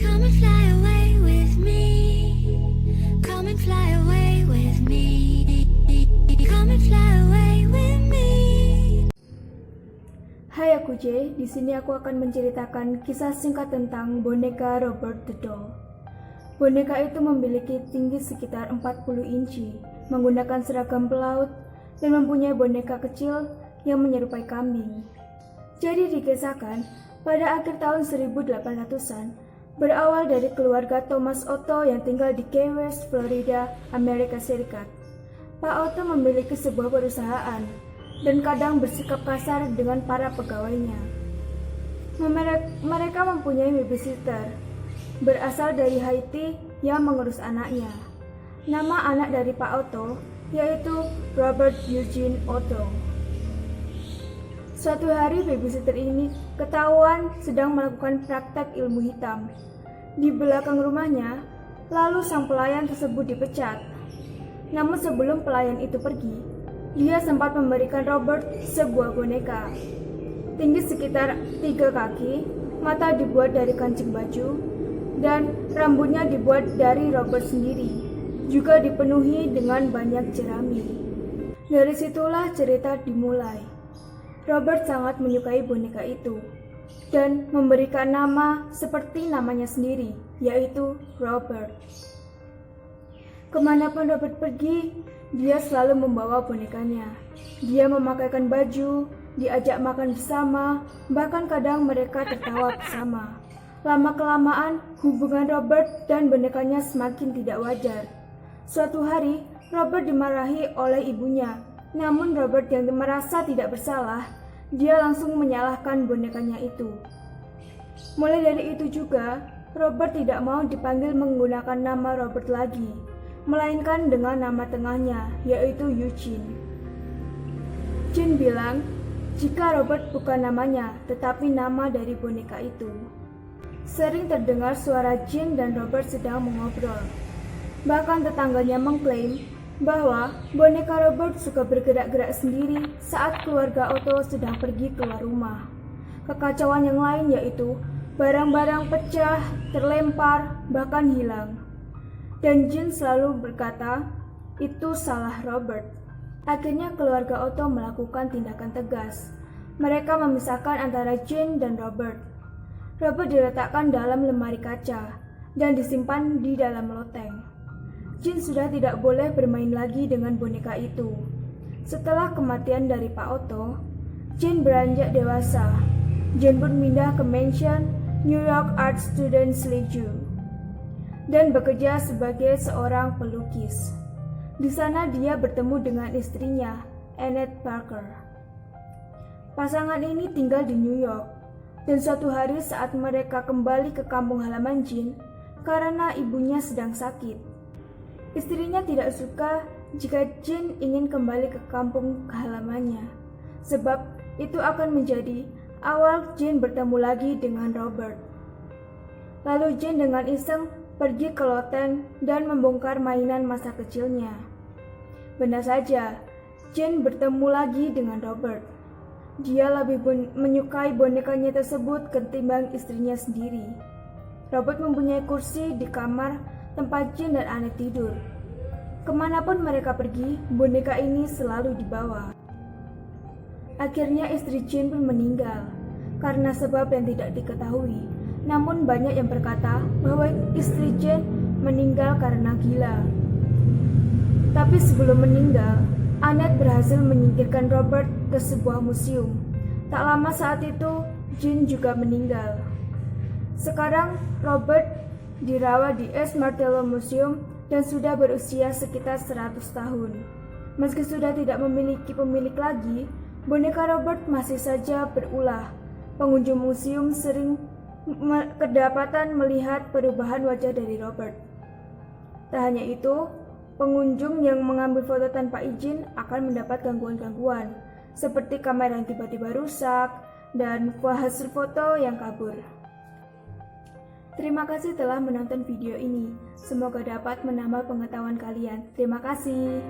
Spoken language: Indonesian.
Come and fly away with me. Come and fly away with me. Come and fly away with me. Hai, aku J. Di sini aku akan menceritakan kisah singkat tentang boneka Robert the Doll. Boneka itu memiliki tinggi sekitar 40 inci, menggunakan seragam pelaut, dan mempunyai boneka kecil yang menyerupai kambing. Jadi dikisahkan, pada akhir tahun 1800-an, berawal dari keluarga Thomas Otto yang tinggal di Key West, Florida, Amerika Serikat. Pak Otto memiliki sebuah perusahaan dan kadang bersikap kasar dengan para pegawainya. Mereka mempunyai babysitter berasal dari Haiti yang mengurus anaknya. Nama anak dari Pak Otto yaitu Robert Eugene Otto. Suatu hari babysitter ini ketahuan sedang melakukan praktek ilmu hitam di belakang rumahnya, lalu sang pelayan tersebut dipecat. Namun sebelum pelayan itu pergi, dia sempat memberikan Robert sebuah boneka. Tinggi sekitar 3 kaki, mata dibuat dari kancing baju, dan rambutnya dibuat dari Robert sendiri, juga dipenuhi dengan banyak jerami. Dari situlah cerita dimulai. Robert sangat menyukai boneka itu dan memberikan nama seperti namanya sendiri, yaitu Robert. Kemanapun Robert pergi, dia selalu membawa bonekanya. Dia memakaikan baju, diajak makan bersama, bahkan kadang mereka tertawa bersama. Lama-kelamaan, hubungan Robert dan bonekanya semakin tidak wajar. Suatu hari, Robert dimarahi oleh ibunya. Namun Robert yang merasa tidak bersalah, dia langsung menyalahkan bonekanya itu. Mulai dari itu juga, Robert tidak mau dipanggil menggunakan nama Robert lagi, melainkan dengan nama tengahnya, yaitu Eugene. Jean bilang, jika Robert bukan namanya, tetapi nama dari boneka itu. Sering terdengar suara Jean dan Robert sedang mengobrol. Bahkan tetangganya mengklaim bahwa boneka Robert suka bergerak-gerak sendiri saat keluarga Otto sedang pergi keluar rumah. Kekacauan yang lain yaitu barang-barang pecah, terlempar, bahkan hilang. Dan Jean selalu berkata, itu salah Robert. Akhirnya keluarga Otto melakukan tindakan tegas. Mereka memisahkan antara Jean dan Robert. Robert diletakkan dalam lemari kaca dan disimpan di dalam loteng. Jean sudah tidak boleh bermain lagi dengan boneka itu. Setelah kematian dari Pak Otto, Jean beranjak dewasa. Jean pun pindah ke mansion New York Art Students Leisure dan bekerja sebagai seorang pelukis. Di sana dia bertemu dengan istrinya, Annette Parker. Pasangan ini tinggal di New York, dan suatu hari saat mereka kembali ke kampung halaman Jean karena ibunya sedang sakit. Istrinya tidak suka jika Jean ingin kembali ke kampung halamannya, sebab itu akan menjadi awal Jean bertemu lagi dengan Robert. Lalu Jean dengan iseng pergi ke loteng dan membongkar mainan masa kecilnya. Benar saja, Jean bertemu lagi dengan Robert. Dia lebih menyukai bonekanya tersebut ketimbang istrinya sendiri. Robert mempunyai kursi di kamar tempat Jean dan Annette tidur. Kemanapun mereka pergi, boneka ini selalu dibawa. Akhirnya istri Jean pun meninggal karena sebab yang tidak diketahui. Namun banyak yang berkata bahwa istri Jean meninggal karena gila. Tapi sebelum meninggal, Annette berhasil menyingkirkan Robert ke sebuah museum. Tak lama saat itu, Jean juga meninggal. Sekarang Robert dirawat di Es Martello Museum dan sudah berusia sekitar 100 tahun. Meski sudah tidak memiliki pemilik lagi, boneka Robert masih saja berulah. Pengunjung museum sering kedapatan melihat perubahan wajah dari Robert. Tak hanya itu, pengunjung yang mengambil foto tanpa izin akan mendapat gangguan-gangguan, seperti kamera yang tiba-tiba rusak dan hasil foto yang kabur. Terima kasih telah menonton video ini. Semoga dapat menambah pengetahuan kalian. Terima kasih.